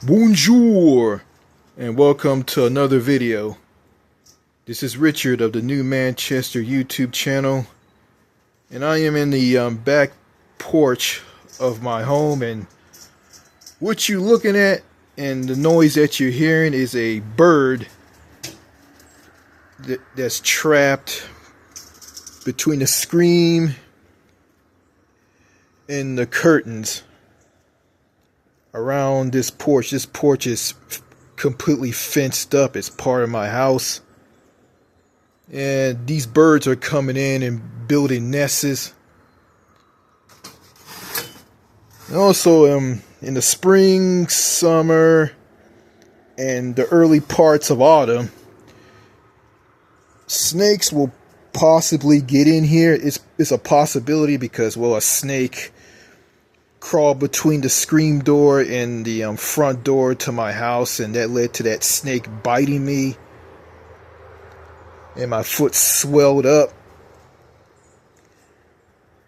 Bonjour, and welcome to another video. This is Richard of the New Manchester YouTube channel, and I am in the back porch of my home, and what you're looking at and the noise that you're hearing is a bird that's trapped between the screen and the curtains around this porch. This porch is completely fenced up. It's part of my house, and these birds are coming in and building nests. And also in the spring, summer, and the early parts of autumn, snakes will possibly get in here. It's a possibility because, well, a snake crawled between the screen door and the front door to my house, and that led to that snake biting me, and my foot swelled up.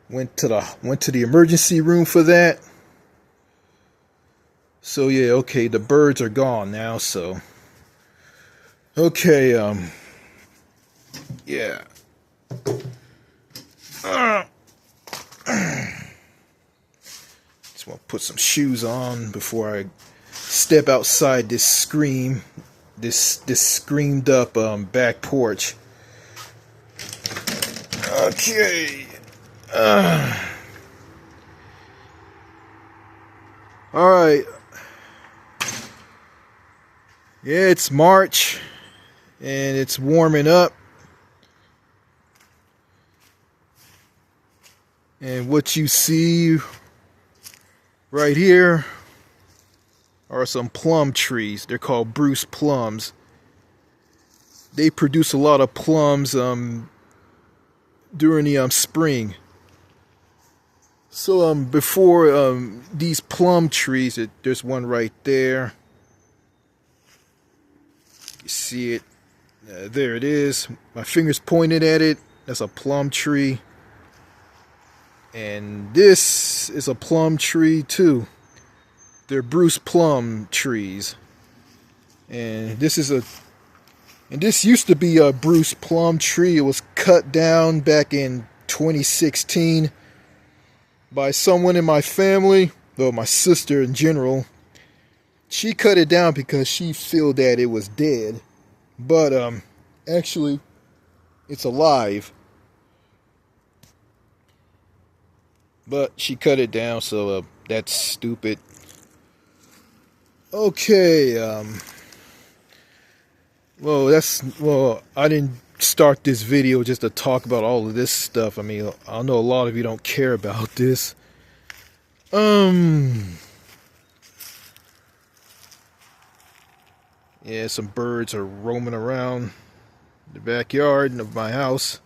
Went to the emergency room for that. So yeah, okay, the birds are gone now, so okay, yeah. Just want to put some shoes on before I step outside this screamed up back porch. Okay. All right. Yeah, it's March and it's warming up. And what you see right here are some plum trees. They're called Bruce plums. They produce a lot of plums during the spring. So before these plum trees, there's one right there. You see it? There it is. My finger's pointed at it. That's a plum tree. And this is a plum tree too. They're Bruce plum trees. And this used to be a Bruce plum tree. It was cut down back in 2016 by someone in my family, though my sister in general. She cut it down because she felt that it was dead. But actually it's alive. But she cut it down, so that's stupid. Okay, well, I didn't start this video just to talk about all of this stuff. I mean, I know a lot of you don't care about this. Yeah, some birds are roaming around the backyard of my house.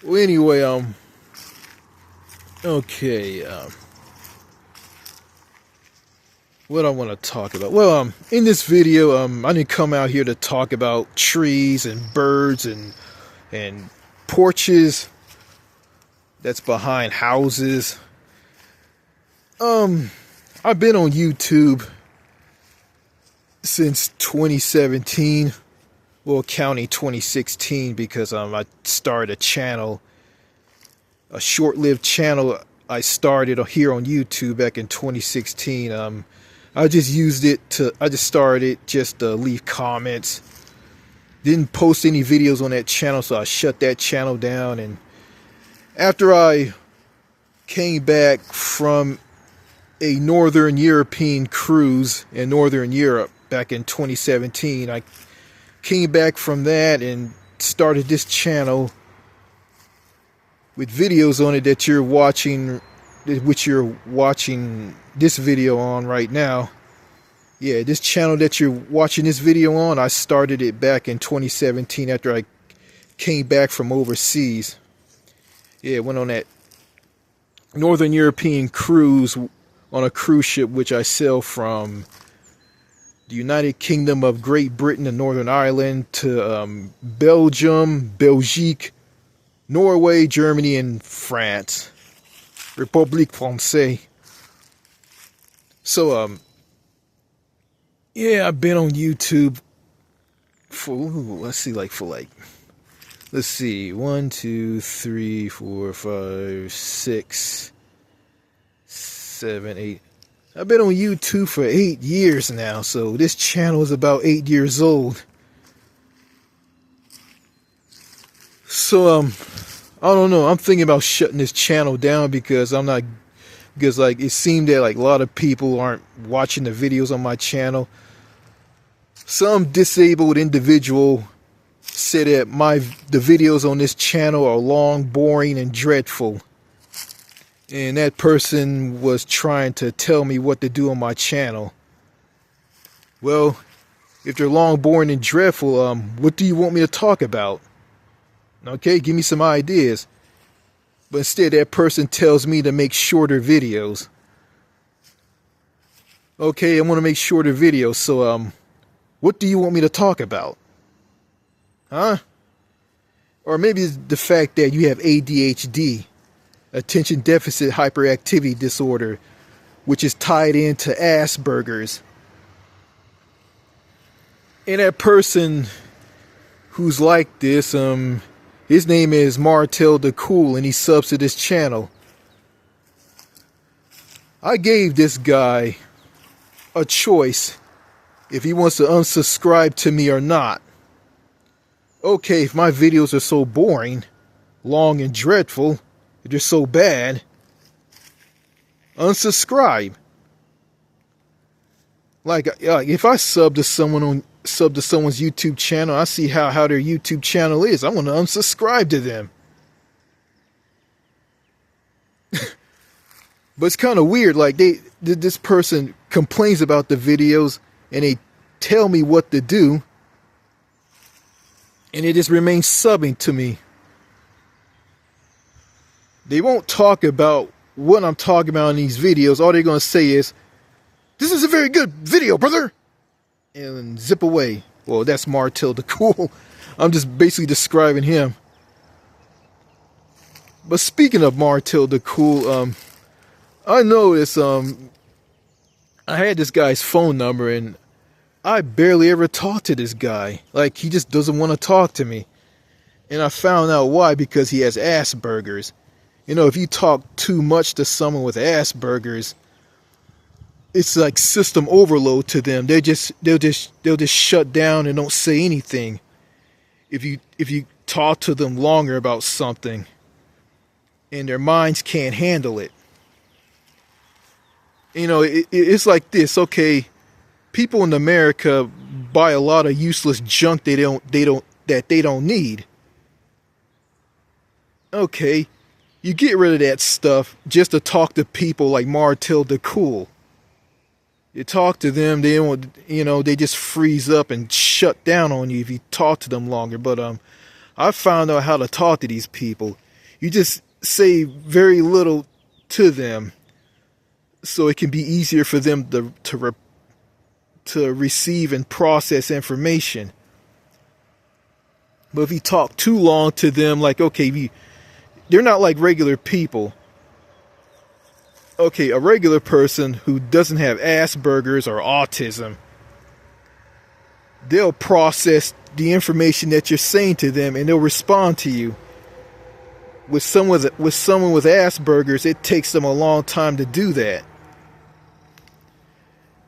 Well, anyway, okay, what I want to talk about. Well, in this video, I didn't come out here to talk about trees and birds and porches that's behind houses. I've been on YouTube since 2017. Well, counting 2016 because I started a channel, a short-lived channel I started here on YouTube back in 2016. I just started it just to leave comments. Didn't post any videos on that channel, so I shut that channel down. And after I came back from a Northern European cruise in Northern Europe back in 2017, I came back from that and started this channel with videos on it that you're watching, which you're watching this video on right now. Yeah, this channel that you're watching this video on, I started it back in 2017 after I came back from overseas. Yeah, went on that Northern European cruise on a cruise ship which I sail from the United Kingdom of Great Britain and Northern Ireland to Belgium, Belgique, Norway, Germany, and France. République Française. So yeah, I've been on YouTube for let's see, 1, 2, 3, 4, 5, 6, 7, 8. I've been on YouTube for 8 years now, so this channel is about 8 years old. So I don't know. I'm thinking about shutting this channel down because like it seemed that like a lot of people aren't watching the videos on my channel. Some disabled individual said that the videos on this channel are long, boring, and dreadful. And that person was trying to tell me what to do on my channel. Well, if they're long, boring, and dreadful, what do you want me to talk about? Okay, give me some ideas. But instead, that person tells me to make shorter videos. Okay, I want to make shorter videos, so what do you want me to talk about? Huh? Or maybe it's the fact that you have ADHD, attention deficit hyperactivity disorder, which is tied into Asperger's. And that person who's like this, his name is Martel the Cool, and he subs to this channel. I gave this guy a choice if he wants to unsubscribe to me or not. Okay, if my videos are so boring, long, and dreadful, if they're so bad, unsubscribe. Like if I sub to someone's YouTube channel, I see how their YouTube channel is, I want to unsubscribe to them. But it's kind of weird, like this person complains about the videos and they tell me what to do, and they just remain subbing to me. They won't talk about what I'm talking about in these videos. All they're going to say is, "This is a very good video, brother," and zip away. Well, that's Martel the Cool. I'm just basically describing him. But speaking of Martel the Cool, I noticed I had this guy's phone number and I barely ever talk to this guy. Like, he just doesn't want to talk to me. And I found out why, because he has Asperger's. You know, if you talk too much to someone with Asperger's, it's like system overload to them. They'll just shut down and don't say anything if you talk to them longer about something, and their minds can't handle it. You know, it's like this. Okay, people in America buy a lot of useless junk they don't need. Okay, you get rid of that stuff just to talk to people like Martel the Cool. You talk to them, they don't, they just freeze up and shut down on you if you talk to them longer. But I found out how to talk to these people. You just say very little to them, so it can be easier for them to receive and process information. But if you talk too long to them, like, okay, they're not like regular people. Okay, a regular person who doesn't have Asperger's or autism, they'll process the information that you're saying to them and they'll respond to you. With someone with Asperger's, it takes them a long time to do that.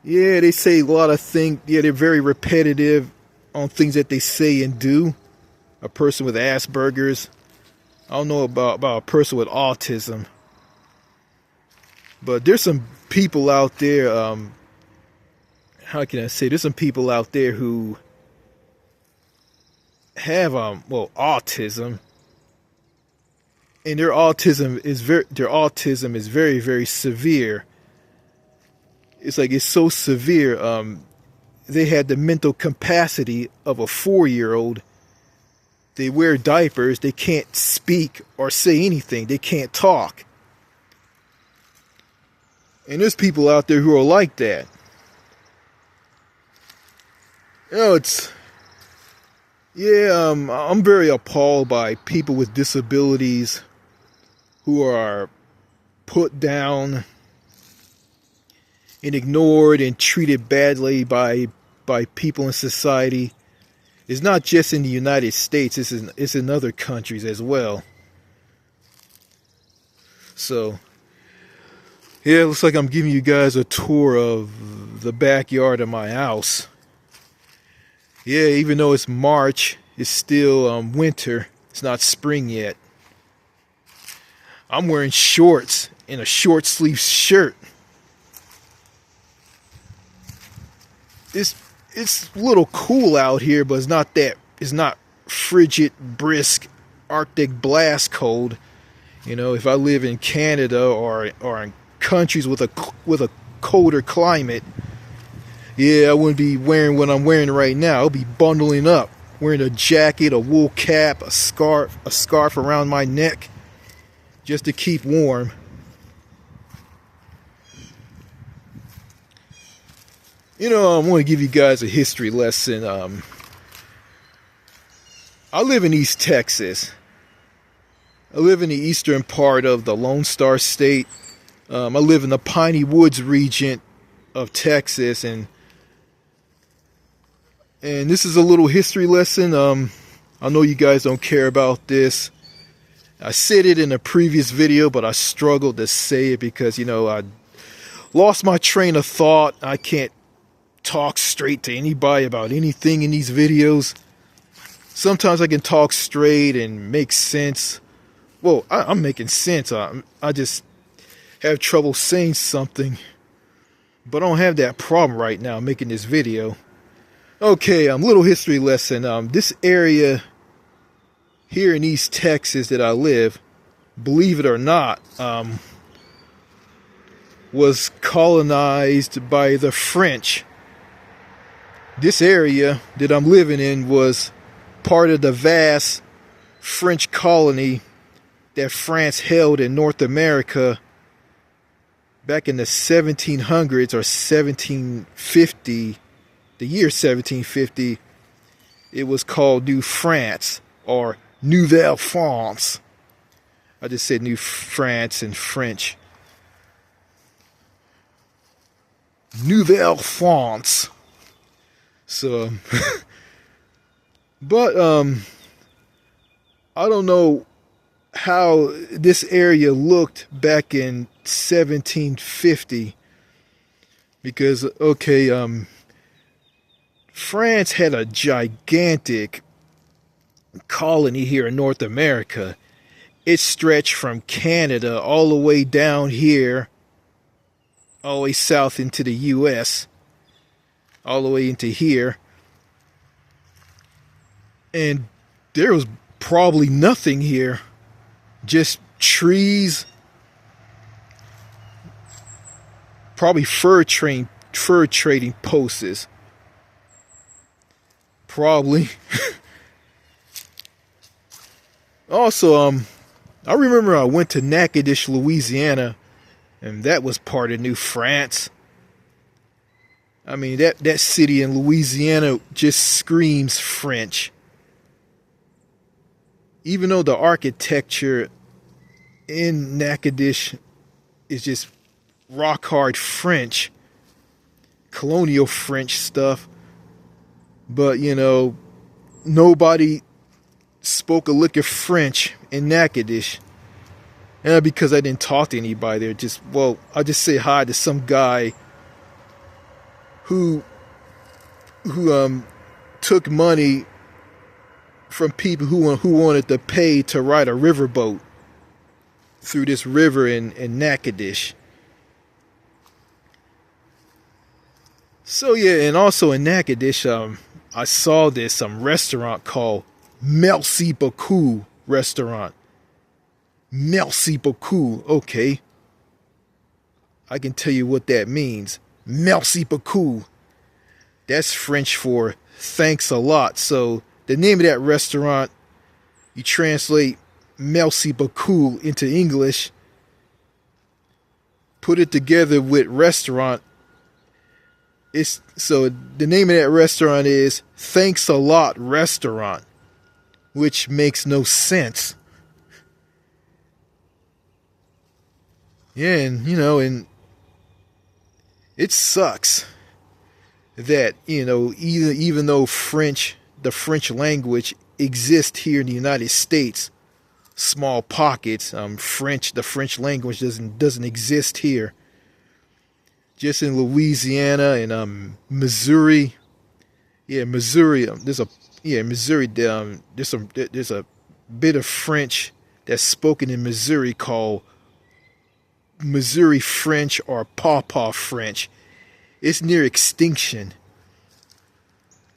Yeah, they say a lot of things. Yeah, they're very repetitive on things that they say and do. A person with Asperger's. I don't know about a person with autism. But there's some people out there, how can I say, there's some people out there who have, autism. And their autism is very, very severe. It's like, it's so severe, they had the mental capacity of a 4-year-old. They wear diapers, they can't speak or say anything, they can't talk. And there's people out there who are like that. I'm very appalled by people with disabilities who are put down and ignored and treated badly by people in society. It's not just in the United States, it's in other countries as well. So, yeah, it looks like I'm giving you guys a tour of the backyard of my house. Yeah, even though it's March, it's still winter. It's not spring yet. I'm wearing shorts and a short sleeve shirt. It's a little cool out here, but it's not frigid, brisk, Arctic blast cold. You know, if I live in Canada or in countries with a colder climate, yeah, I wouldn't be wearing what I'm wearing right now. I'll be bundling up, wearing a jacket, a wool cap, a scarf around my neck, just to keep warm. You know, I want to give you guys a history lesson. I live in East Texas. I live in the eastern part of the Lone Star State. I live in the Piney Woods region of Texas, and this is a little history lesson. I know you guys don't care about this. I said it in a previous video, but I struggled to say it because, you know, I lost my train of thought. I can't talk straight to anybody about anything in these videos. Sometimes I can talk straight and make sense. Well, I'm making sense. I just have trouble saying something. But I don't have that problem right now making this video. Okay, little history lesson. This area here in East Texas that I live, believe it or not, was colonized by the French. This area that I'm living in was part of the vast French colony that France held in North America back in the 1700s or 1750. The year 1750, it was called New France or Nouvelle France. I just said New France in French. Nouvelle France. So, but I don't know how this area looked back in 1750 because, okay, France had a gigantic colony here in North America. It stretched from Canada all the way down here, all the way south into the U.S., all the way into here. And there was probably nothing here. Just trees. Probably fur trading posts. Probably. Also, I remember I went to Natchitoches, Louisiana, and that was part of New France. I mean, that city in Louisiana just screams French. Even though the architecture in Natchitoches is just rock hard French, colonial French stuff, but, you know, nobody spoke a lick of French in Natchitoches. And because I didn't talk to anybody there, I just say hi to some guy who took money from people who wanted to pay to ride a riverboat through this river in Natchitoches. So yeah, and also in Natchitoches, I saw this restaurant called Merci Beaucoup restaurant. Merci beaucoup. Okay, I can tell you what that means. Merci beaucoup. That's French for thanks a lot. So the name of that restaurant, you translate Merci beaucoup into English, put it together with restaurant. So the name of that restaurant is Thanks a Lot Restaurant, which makes no sense. Yeah, and you know, and it sucks that, you know, even though the French language exists here in the United States, small pockets, the French language doesn't exist here. Just in Louisiana and Missouri, Missouri. Missouri. There's a bit of French that's spoken in Missouri called Missouri French or Pawpaw French. It's near extinction,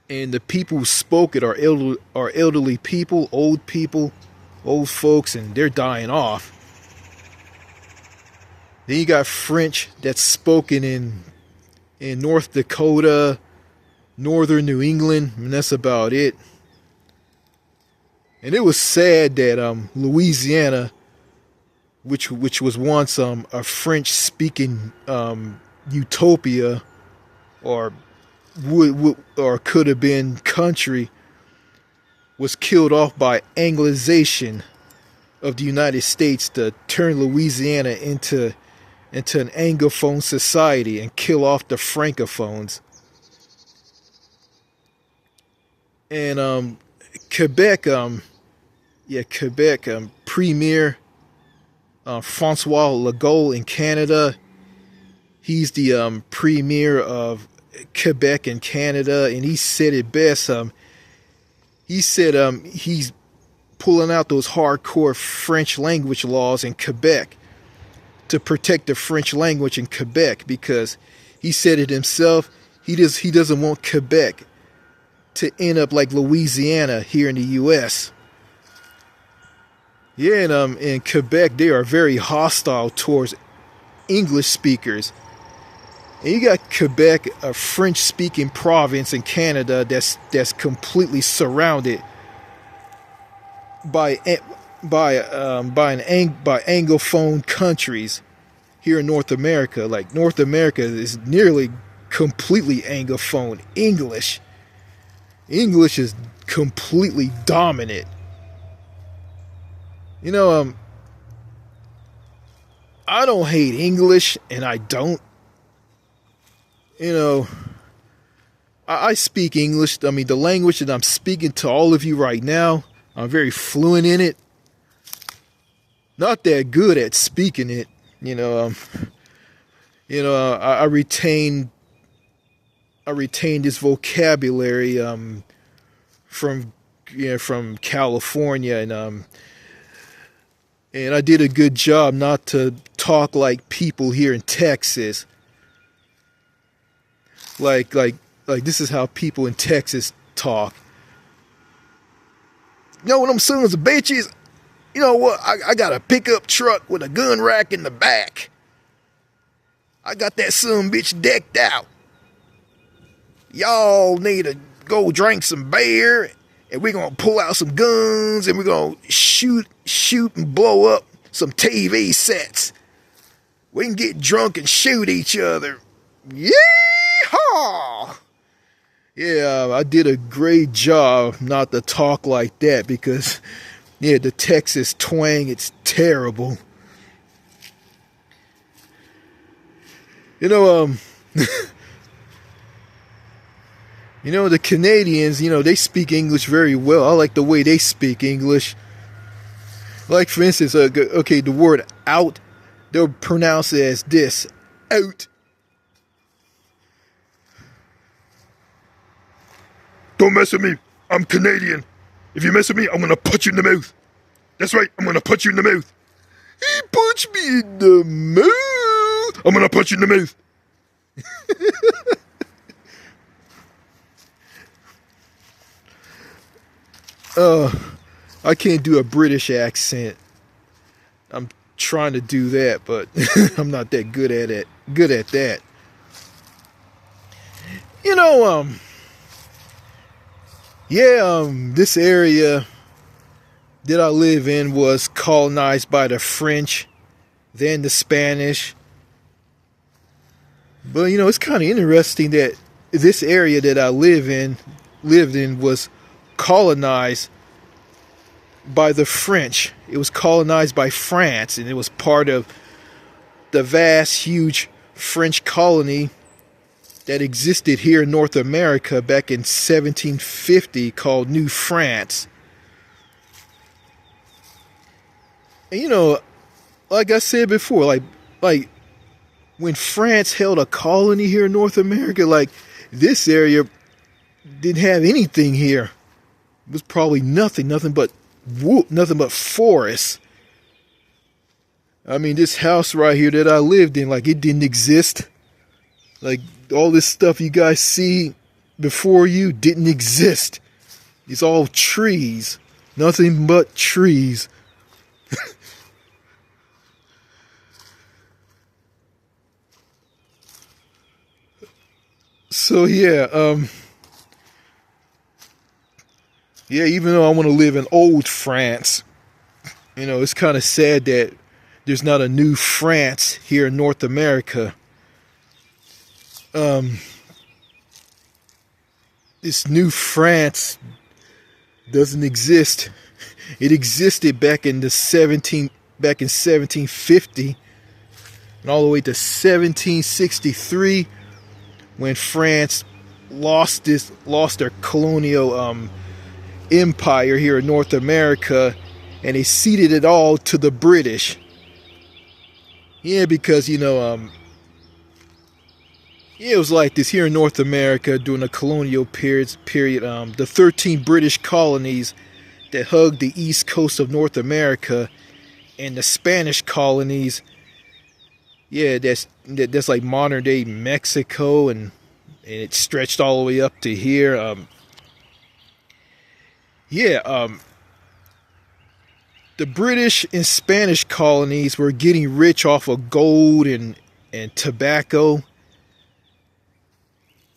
and the people who spoke it are elderly people, old folks, and they're dying off. Then you got French that's spoken in North Dakota, northern New England, and that's about it. And it was sad that Louisiana, which was once a French-speaking utopia, or could have been country, was killed off by Anglicization of the United States to turn Louisiana into an Anglophone society and kill off the Francophones. And Quebec, Premier Francois Legault in Canada, he's the premier of Quebec in Canada, and he said it best. He said he's pulling out those hardcore French language laws in Quebec to protect the French language in Quebec, because he said it himself. He doesn't want Quebec to end up like Louisiana here in the U.S. Yeah, and in Quebec they are very hostile towards English speakers. And you got Quebec, a French-speaking province in Canada that's completely surrounded by Anglophone countries here in North America. Like, North America is nearly completely Anglophone. English is completely dominant. You know, I don't hate English, and I don't. You know, I speak English. I mean, the language that I'm speaking to all of you right now, I'm very fluent in it. Not that good at speaking it. I retain this vocabulary from California, and I did a good job not to talk like people here in Texas. Like this is how people in Texas talk. You know what I'm saying, bitches? You know what? I got a pickup truck with a gun rack in the back. I got that son bitch decked out. Y'all need to go drink some beer, and we're gonna pull out some guns, and we're gonna shoot and blow up some TV sets. We can get drunk and shoot each other. Yeehaw! Yeah, I did a great job not to talk like that, because the Texas twang, it's terrible. The Canadians, they speak English very well. I like the way they speak English. Like, for instance, the word out, they'll pronounce it as this: out. Don't mess with me. I'm Canadian. If you mess with me, I'm gonna punch you in the mouth. That's right, I'm gonna punch you in the mouth. He punched me in the mouth. I'm gonna punch you in the mouth. I can't do a British accent. I'm trying to do that, but I'm not that good at it. Good at that. This area that I live in was colonized by the French, then the Spanish. But it's kind of interesting that this area that I lived in was colonized by the French. It was colonized by France, and it was part of the vast, huge French colony that existed here in North America back in 1750 called New France. And you know, like I said before, like when France held a colony here in North America, like this area didn't have anything here. It was probably nothing but forests. I mean, this house right here that I lived in, like, it didn't exist. Like, all this stuff you guys see before you didn't exist. It's all trees. Nothing but trees. So yeah, even though I want to live in old France, you know, it's kind of sad that there's not a new France here in North America. This new France doesn't exist. It existed back in 1750 and all the way to 1763 when France lost their colonial empire here in North America, and they ceded it all to the British. Yeah, because you know, it was like this here in North America during the colonial period. The 13 British colonies that hugged the east coast of North America, and the Spanish colonies. Yeah, that's like modern day Mexico, and it stretched all the way up to here. The British and Spanish colonies were getting rich off of gold and tobacco.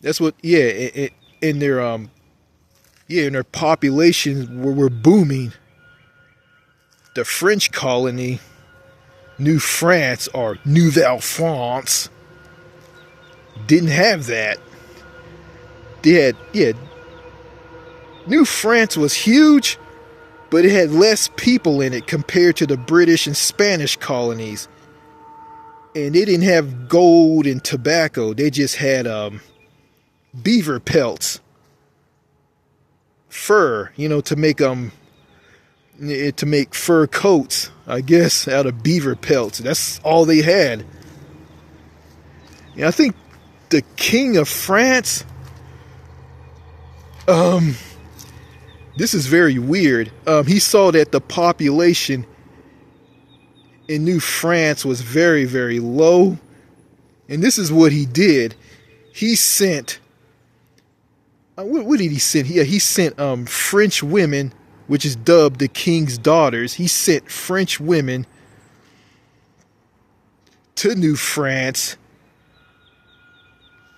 That's what, in their populations were booming. The French colony, New France or Nouvelle France, didn't have that. They had, New France was huge, but it had less people in it compared to the British and Spanish colonies. And they didn't have gold and tobacco. They just had beaver pelts, fur, you know, to make fur coats, I guess, out of beaver pelts. That's all they had. I think the King of France, this is very weird. He saw that the population in New France was very, very low. And this is what he did. He sent, what did he send? Yeah, he sent French women, which is dubbed the King's Daughters. He sent French women to New France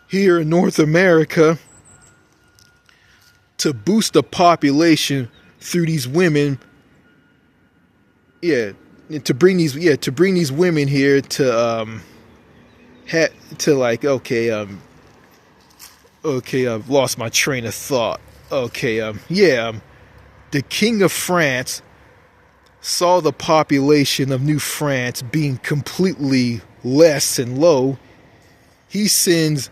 here in North America to boost the population through these women. Yeah, to bring these women here to okay, I've lost my train of thought. Okay, the King of France saw the population of New France being completely less and low. He sends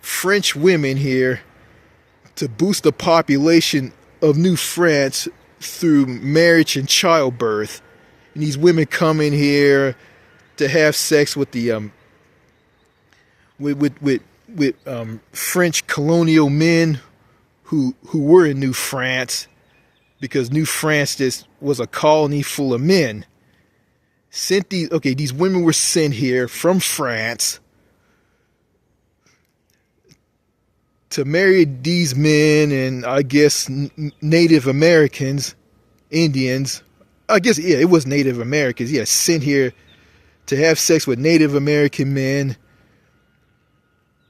French women here to boost the population of New France through marriage and childbirth. And these women come in here to have sex with the French colonial men who were in New France, because New France just was a colony full of men. These women were sent here from France to marry these men and I guess Native Americans, Indians. I guess, it was Native Americans. Yeah, sent here to have sex with Native American men.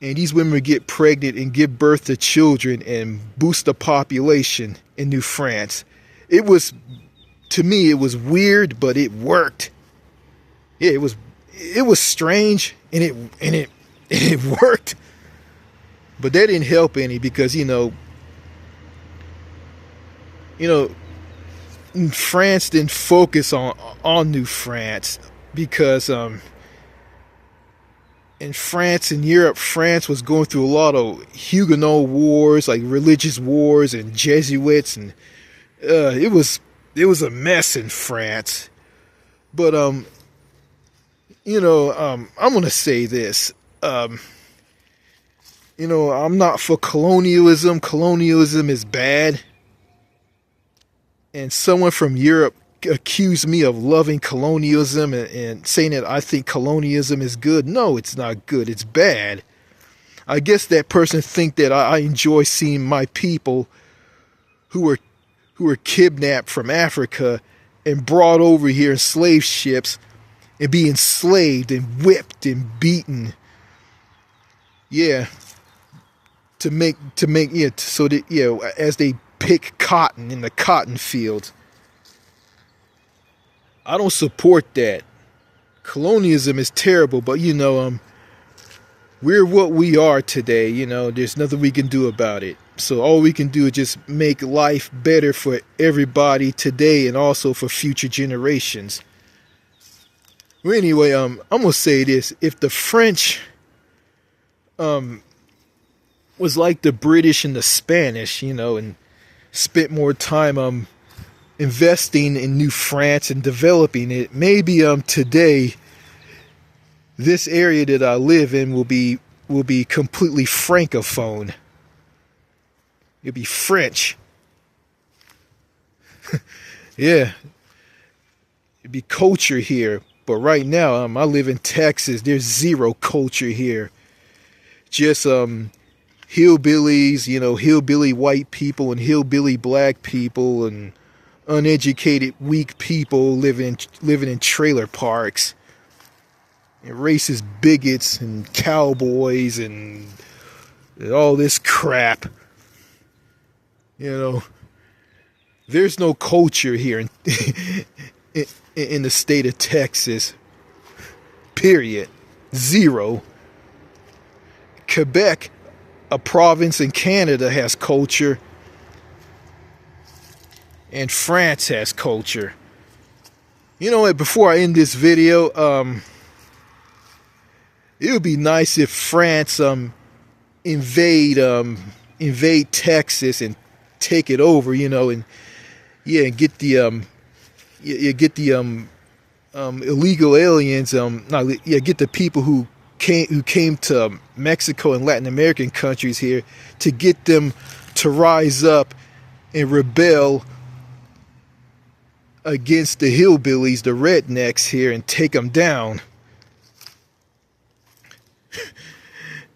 And these women would get pregnant and give birth to children and boost the population in New France. To me, it was weird, but it worked. Yeah, it was strange, and it worked. But that didn't help any, because France didn't focus on New France, because in France and Europe, France was going through a lot of Huguenot wars, like religious wars, and Jesuits, and it was a mess in France. But I'm gonna say this. I'm not for colonialism. Colonialism is bad. And someone from Europe accused me of loving colonialism and saying that I think colonialism is good. No, it's not good. It's bad. I guess that person think that I enjoy seeing my people who were kidnapped from Africa and brought over here in slave ships and be enslaved and whipped and beaten. Yeah. So that as they pick cotton in the cotton fields. I don't support that. Colonialism is terrible, but we're what we are today. There's nothing we can do about it. So all we can do is just make life better for everybody today and also for future generations. Well, anyway, I'm gonna say this: if the French was like the British and the Spanish, and spent more time investing in New France and developing it, maybe today this area that I live in will be completely francophone. It'll be French. Yeah. It'd be culture here. But right now, I live in Texas. There's zero culture here. Just hillbillies, hillbilly white people and hillbilly black people and uneducated, weak people living in trailer parks. And racist bigots and cowboys and all this crap. There's no culture here in the state of Texas. Period. Zero. Quebec, a province in Canada, has culture. And France has culture. You know what? Before I end this video, it would be nice if France invade Texas and take it over, and get the illegal aliens, get the people who came to Mexico and Latin American countries here, to get them to rise up and rebel against the hillbillies, the rednecks here, and take them down.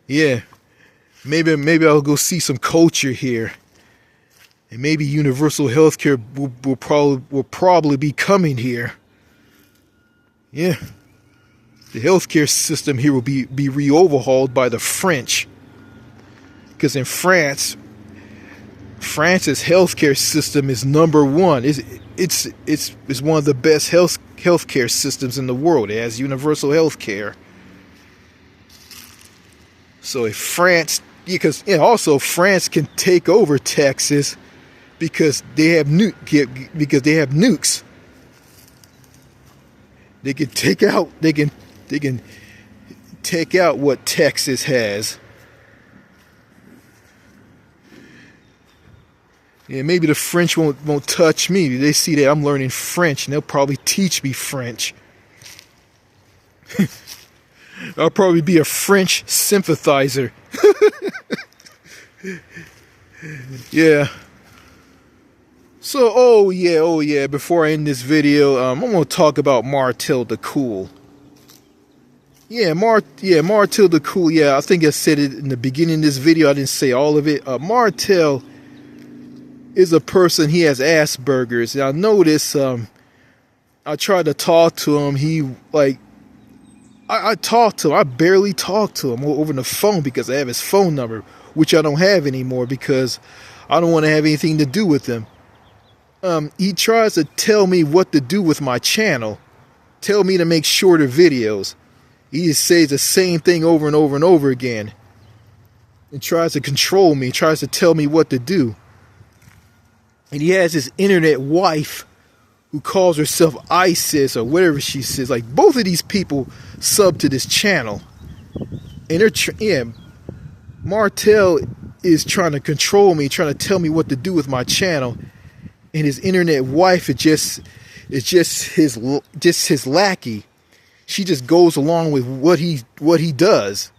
Yeah, maybe I'll go see some culture here, and maybe universal healthcare will probably be coming here. Yeah, the healthcare system here will be re-overhauled by the French, because in France's healthcare system is number one. It's one of the best healthcare systems in the world. It has universal healthcare. So if France, also France can take over Texas because they have nukes. They can take out what Texas has. Yeah, maybe the French won't touch me. They see that I'm learning French, and they'll probably teach me French. I'll probably be a French sympathizer. Yeah. So, oh yeah, before I end this video, I'm going to talk about Martel the Cool. Martel the Cool, I think I said it in the beginning of this video, I didn't say all of it. Martel is a person, he has Asperger's. And I noticed, I tried to talk to him, I talked to him, I barely talked to him over the phone because I have his phone number, which I don't have anymore because I don't want to have anything to do with him. He tries to tell me what to do with my channel, tell me to make shorter videos. He just says the same thing over and over and over again, and tries to control me, tries to tell me what to do. And he has his internet wife who calls herself ISIS or whatever she says. Like, both of these people sub to this channel. And yeah, Martell is trying to control me, trying to tell me what to do with my channel, and his internet wife is just his lackey. She just goes along with what he does.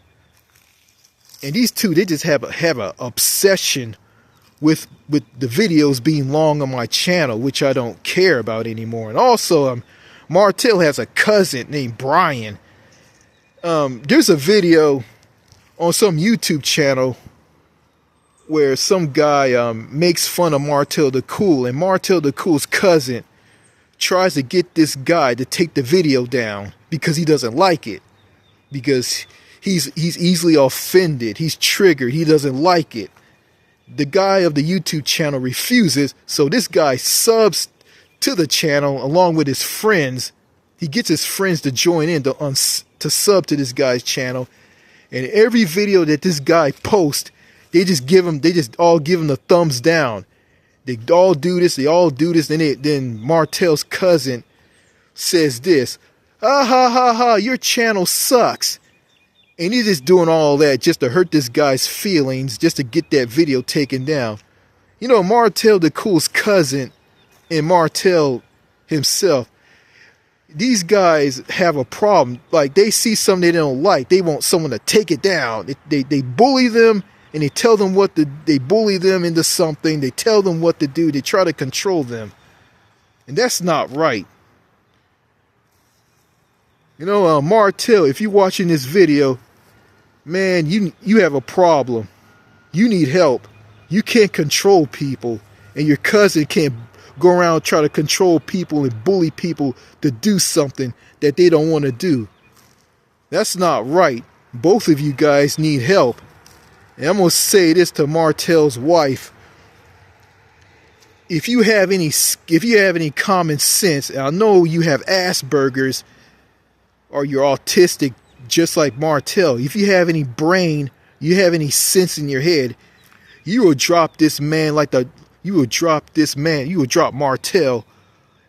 And these two, they just have a obsession with the videos being long on my channel, which I don't care about anymore. And also, Martell has a cousin named Brian. There's a video on some YouTube channel where some guy makes fun of Martell the Cool, and Martell the Cool's cousin tries to get this guy to take the video down because he doesn't like it, because he's easily offended, he's triggered, he doesn't like it. The guy of the YouTube channel refuses, so this guy subs to the channel along with his friends. He gets his friends to join in to sub to this guy's channel, and every video that this guy posts, they just all give him the thumbs down. They all do this, and then Martell's cousin says this, ha ha ha ha, your channel sucks. And he's just doing all that just to hurt this guy's feelings, just to get that video taken down. You know, Martell the Cool's cousin and Martell himself, these guys have a problem. Like, they see something they don't like, they want someone to take it down. They bully them, and they tell them they bully them into something. They tell them what to do. They try to control them. And that's not right. You know, Martell, if you're watching this video, man, you have a problem. You need help. You can't control people. And your cousin can't go around try to control people and bully people to do something that they don't want to do. That's not right. Both of you guys need help. And I'm going to say this to Martell's wife. If you have any common sense, and I know you have Asperger's, or you're autistic just like Martell, if you have any brain, you have any sense in your head, you will drop this man you will drop Martell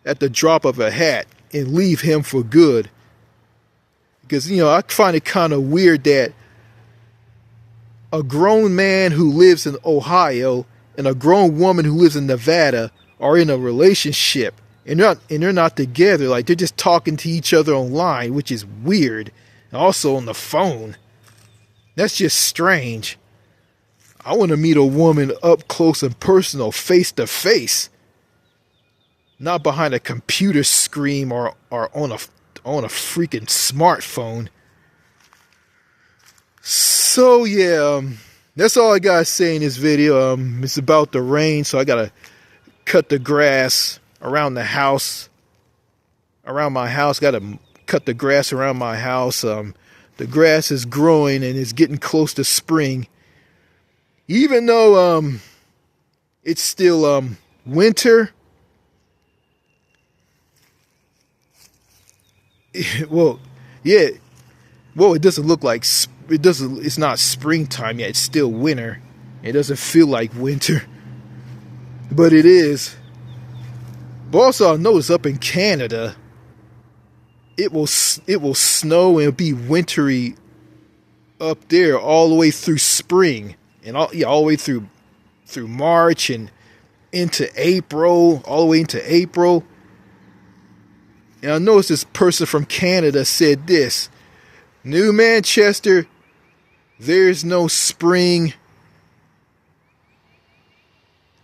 at the drop of a hat and leave him for good. Because, you know, I find it kind of weird that a grown man who lives in Ohio and a grown woman who lives in Nevada are in a relationship, and they're not together. Like, they're just talking to each other online, which is weird. And also on the phone. That's just strange. I want to meet a woman up close and personal, face to face. Not behind a computer screen or on a freaking smartphone. So yeah, that's all I gotta say in this video. It's about to rain, so I gotta cut the grass around the house. Around my house, gotta cut the grass around my house. The grass is growing and it's getting close to spring. Even though it's still winter. Well, yeah. Well, it doesn't look like it's not springtime yet. It's still winter. It doesn't feel like winter, but it is. But also, I notice up in Canada, it will snow and be wintry up there all the way through spring, and all the way through March and into April, all the way into April. And I noticed this person from Canada said this: New Manchester, there's no spring.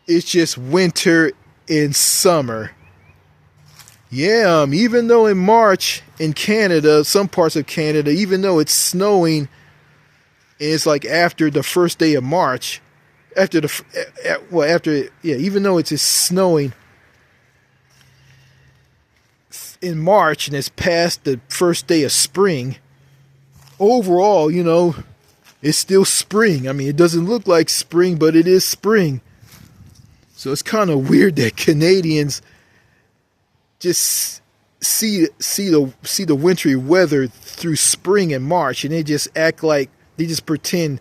It's just winter and summer. Yeah, even though in March in Canada, some parts of Canada, even though it's snowing, and it's like after the first day of March, even though it's just snowing in March and it's past the first day of spring, overall, you know, it's still spring. I mean, it doesn't look like spring, but it is spring. So it's kind of weird that Canadians just see the wintry weather through spring and March, and they just act like, they just pretend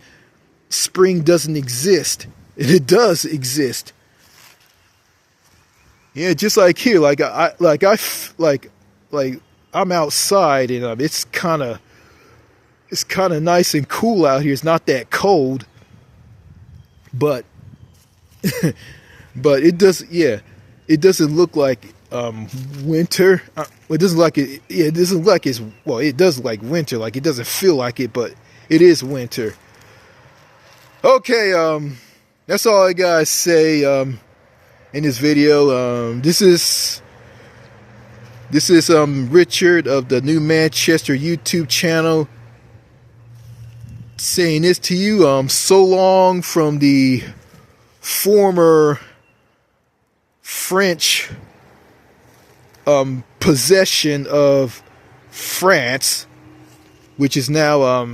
spring doesn't exist, and it does exist. Yeah, just like here, I'm outside, and it's kind of It's kind of nice and cool out here. It's not that cold, but but it does, yeah, it doesn't look like winter. It doesn't like it. Yeah, it doesn't look like it's, well, it does like winter. Like, it doesn't feel like it, but it is winter. Okay, that's all I gotta say in this video. This is Richard of the New Manchester YouTube channel saying this to you. So long from the former French possession of France, which is now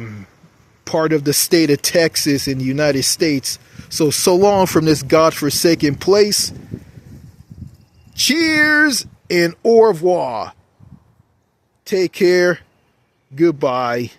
part of the state of Texas in the United States. So long from this godforsaken place. Cheers and au revoir. Take care. Goodbye.